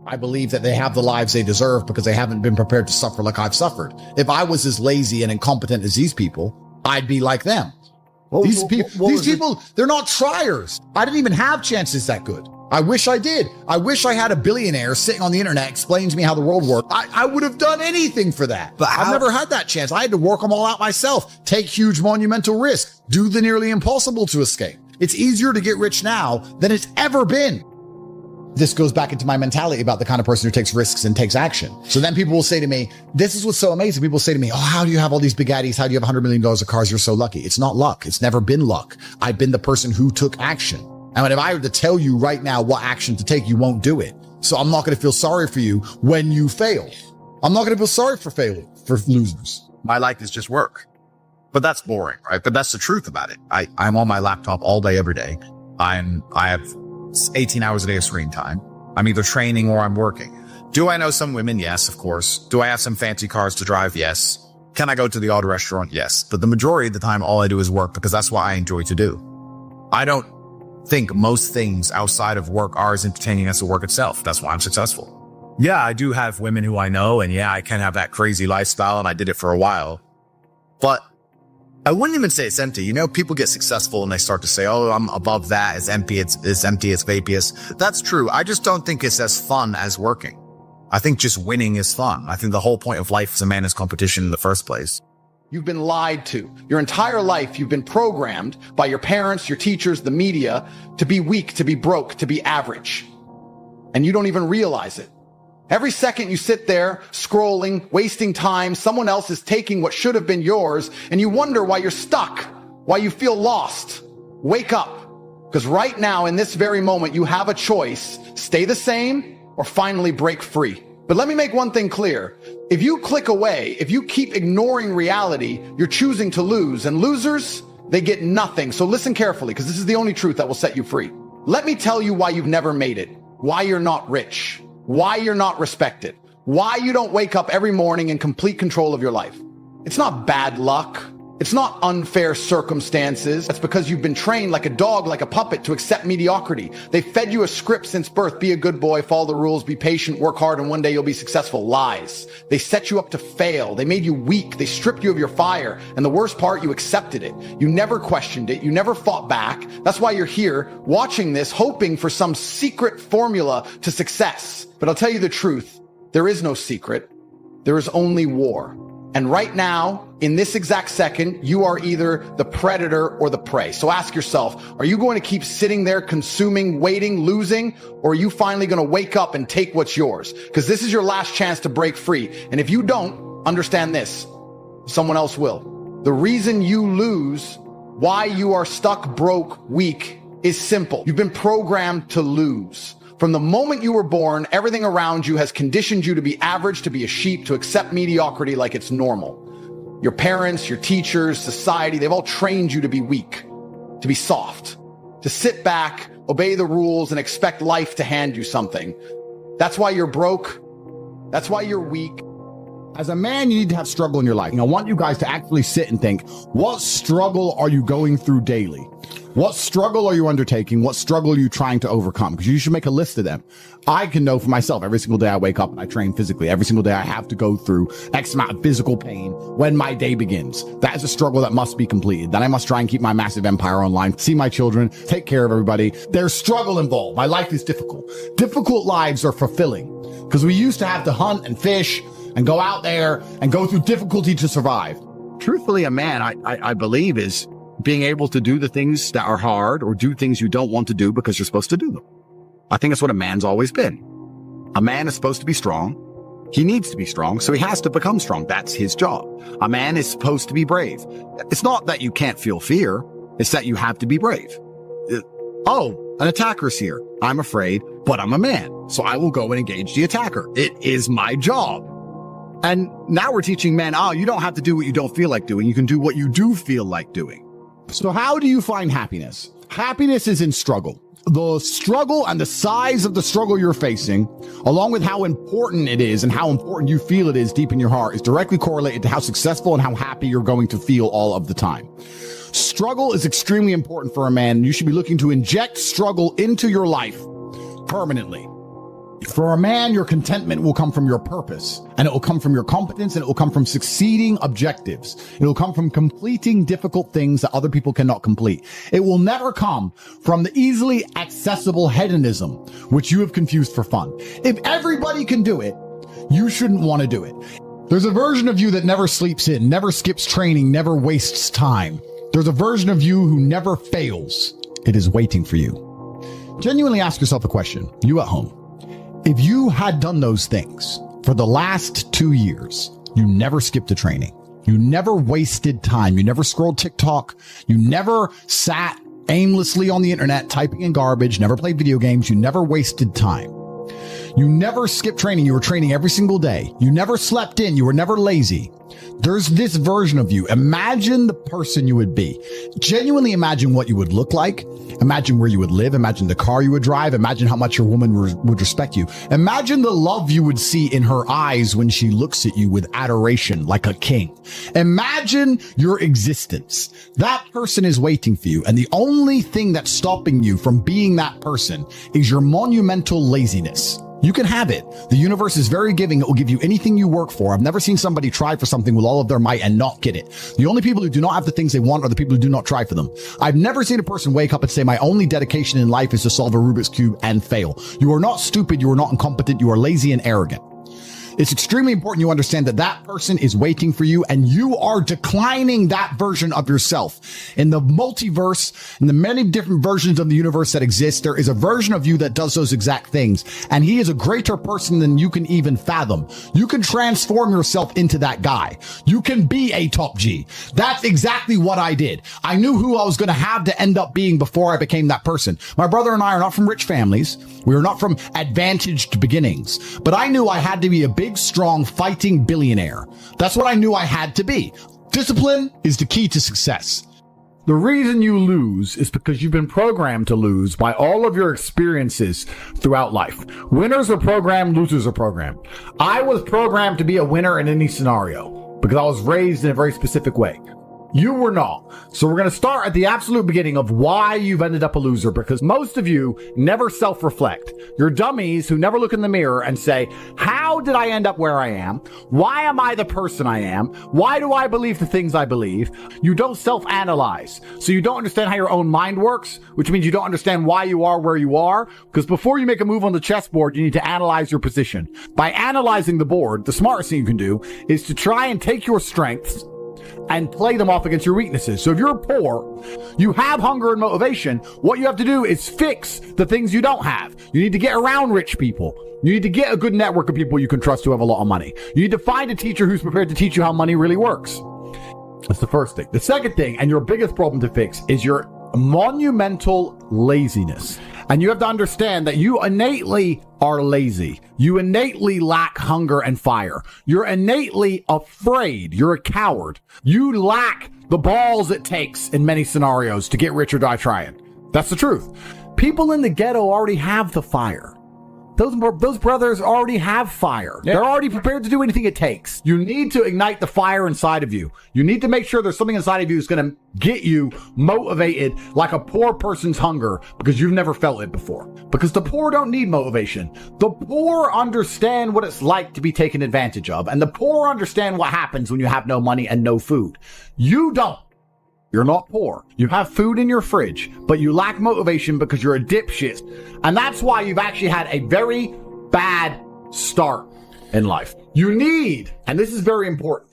I believe that they have the lives they deserve because they haven't been prepared to suffer like I've suffered. If I was as lazy and incompetent as these people, I'd be like them. These people, they're not triers. I didn't even have chances that good. I wish I did. I wish I had a billionaire sitting on the internet explaining to me how the world worked. I would have done anything for that. But I've never had that chance. I had to work them all out myself, take huge monumental risks, do the nearly impossible to escape. It's easier to get rich now than it's ever been. This goes back into my mentality about the kind of person who takes risks and takes action. So then people will say to me, this is what's so amazing. People say to me, oh, how do you have all these big Bugattis? How do you have $100 million of cars? You're so lucky. It's not luck. It's never been luck. I've been the person who took action. And if I were to tell you right now what action to take, you won't do it. So I'm not going to feel sorry for you when you fail. I'm not going to feel sorry for losers. My life is just work. But that's boring, right? But that's the truth about it. I'm on my laptop all day, every day. I have 18 hours a day of screen time. I'm either training or I'm working. Do I know some women? Yes, of course. Do I have some fancy cars to drive? Yes. Can I go to the odd restaurant? Yes. But the majority of the time, all I do is work because that's what I enjoy to do. I don't think most things outside of work are as entertaining as the work itself. That's why I'm successful. Yeah, I do have women who I know, and yeah, I can have that crazy lifestyle, and I did it for a while. But I wouldn't even say it's empty. You know, people get successful and they start to say, oh, I'm above that. It's empty. It's vaporous. That's true. I just don't think it's as fun as working. I think just winning is fun. I think the whole point of life as a man is competition in the first place. You've been lied to. Your entire life, you've been programmed by your parents, your teachers, the media, to be weak, to be broke, to be average. And you don't even realize it. Every second you sit there scrolling, wasting time, someone else is taking what should have been yours, and you wonder why you're stuck, why you feel lost. Wake up. Because right now, in this very moment, you have a choice. Stay the same or finally break free. But let me make one thing clear. If you click away, if you keep ignoring reality, you're choosing to lose. And losers, they get nothing. So listen carefully, because this is the only truth that will set you free. Let me tell you why you've never made it, why you're not rich, why you're not respected, why you don't wake up every morning in complete control of your life. It's not bad luck. It's not unfair circumstances. It's because you've been trained like a dog, like a puppet, to accept mediocrity. They fed you a script since birth. Be a good boy, follow the rules, be patient, work hard, and one day you'll be successful. Lies. They set you up to fail. They made you weak. They stripped you of your fire. And the worst part, you accepted it. You never questioned it. You never fought back. That's why you're here watching this, hoping for some secret formula to success. But I'll tell you the truth. There is no secret. There is only war. And right now, in this exact second, you are either the predator or the prey. So ask yourself, are you going to keep sitting there consuming, waiting, losing, or are you finally going to wake up and take what's yours? Because this is your last chance to break free. And if you don't, understand this, someone else will. The reason you lose, why you are stuck, broke, weak, is simple. You've been programmed to lose. From the moment you were born, everything around you has conditioned you to be average, to be a sheep, to accept mediocrity like it's normal. Your parents, your teachers, society, they've all trained you to be weak, to be soft, to sit back, obey the rules, and expect life to hand you something. That's why you're broke. That's why you're weak. As a man, you need to have struggle in your life. And I want you guys to actually sit and think, what struggle are you going through daily? What struggle are you undertaking? What struggle are you trying to overcome? Because you should make a list of them. I can know for myself, every single day I wake up and I train physically. Every single day I have to go through X amount of physical pain when my day begins. That is a struggle that must be completed. Then I must try and keep my massive empire online, see my children, take care of everybody. There's struggle involved. My life is difficult. Difficult lives are fulfilling because we used to have to hunt and fish and go out there and go through difficulty to survive. Truthfully, a man, I believe, is being able to do the things that are hard or do things you don't want to do because you're supposed to do them. I think that's what a man's always been. A man is supposed to be strong. He needs to be strong, so he has to become strong. That's his job. A man is supposed to be brave. It's not that you can't feel fear. It's that you have to be brave. Oh, an attacker's here. I'm afraid, but I'm a man, so I will go and engage the attacker. It is my job. And now we're teaching men, you don't have to do what you don't feel like doing. You can do what you do feel like doing. So how do you find happiness? Happiness is in struggle. The struggle and the size of the struggle you're facing, along with how important it is and how important you feel it is deep in your heart, is directly correlated to how successful and how happy you're going to feel all of the time. Struggle is extremely important for a man. You should be looking to inject struggle into your life permanently. For a man, your contentment will come from your purpose, and it will come from your competence, and it will come from succeeding objectives. It will come from completing difficult things that other people cannot complete. It will never come from the easily accessible hedonism, which you have confused for fun. If everybody can do it, you shouldn't want to do it. There's a version of you that never sleeps in, never skips training, never wastes time. There's a version of you who never fails. It is waiting for you. Genuinely ask yourself a question, you at home. If you had done those things for the last 2 years, you never skipped a training, you never wasted time, you never scrolled TikTok, you never sat aimlessly on the internet typing in garbage, never played video games, you never wasted time. You never skipped training. You were training every single day. You never slept in. You were never lazy. There's this version of you. Imagine the person you would be. Genuinely imagine what you would look like. Imagine where you would live. Imagine the car you would drive. Imagine how much your woman would respect you. Imagine the love you would see in her eyes when she looks at you with adoration like a king. Imagine your existence. That person is waiting for you. And the only thing that's stopping you from being that person is your monumental laziness. You can have it. The universe is very giving. It will give you anything you work for. I've never seen somebody try for something with all of their might and not get it. The only people who do not have the things they want are the people who do not try for them. I've never seen a person wake up and say, my only dedication in life is to solve a Rubik's Cube and fail. You are not stupid. You are not incompetent. You are lazy and arrogant. It's extremely important you understand that that person is waiting for you and you are declining that version of yourself. In the multiverse, in the many different versions of the universe that exist, there is a version of you that does those exact things. And he is a greater person than you can even fathom. You can transform yourself into that guy. You can be a top G. That's exactly what I did. I knew who I was going to have to end up being before I became that person. My brother and I are not from rich families. We are not from advantaged beginnings, but I knew I had to be a big, strong, fighting billionaire. That's what I knew I had to be. Discipline is the key to success. The reason you lose is because you've been programmed to lose by all of your experiences throughout life. Winners are programmed, losers are programmed. I was programmed to be a winner in any scenario because I was raised in a very specific way. You were not. So we're going to start at the absolute beginning of why you've ended up a loser, because most of you never self-reflect. You're dummies who never look in the mirror and say, how did I end up where I am? Why am I the person I am? Why do I believe the things I believe? You don't self-analyze. So you don't understand how your own mind works, which means you don't understand why you are where you are. Because before you make a move on the chessboard, you need to analyze your position. By analyzing the board, the smartest thing you can do is to try and take your strengths and play them off against your weaknesses. So if you're poor, you have hunger and motivation. What you have to do is fix the things you don't have. You need to get around rich people. You need to get a good network of people you can trust who have a lot of money. You need to find a teacher who's prepared to teach you how money really works. That's the first thing. The second thing, and your biggest problem to fix, is your monumental laziness. And you have to understand that you innately are lazy. You innately lack hunger and fire. You're innately afraid. You're a coward. You lack the balls it takes in many scenarios to get rich or die trying. That's the truth. People in the ghetto already have the fire. Those brothers already have fire. Yep. They're already prepared to do anything it takes. You need to ignite the fire inside of you. You need to make sure there's something inside of you that's going to get you motivated like a poor person's hunger, because you've never felt it before. Because the poor don't need motivation. The poor understand what it's like to be taken advantage of. And the poor understand what happens when you have no money and no food. You don't. You're not poor. You have food in your fridge, but you lack motivation because you're a dipshit. And that's why you've actually had a very bad start in life. You need, and this is very important,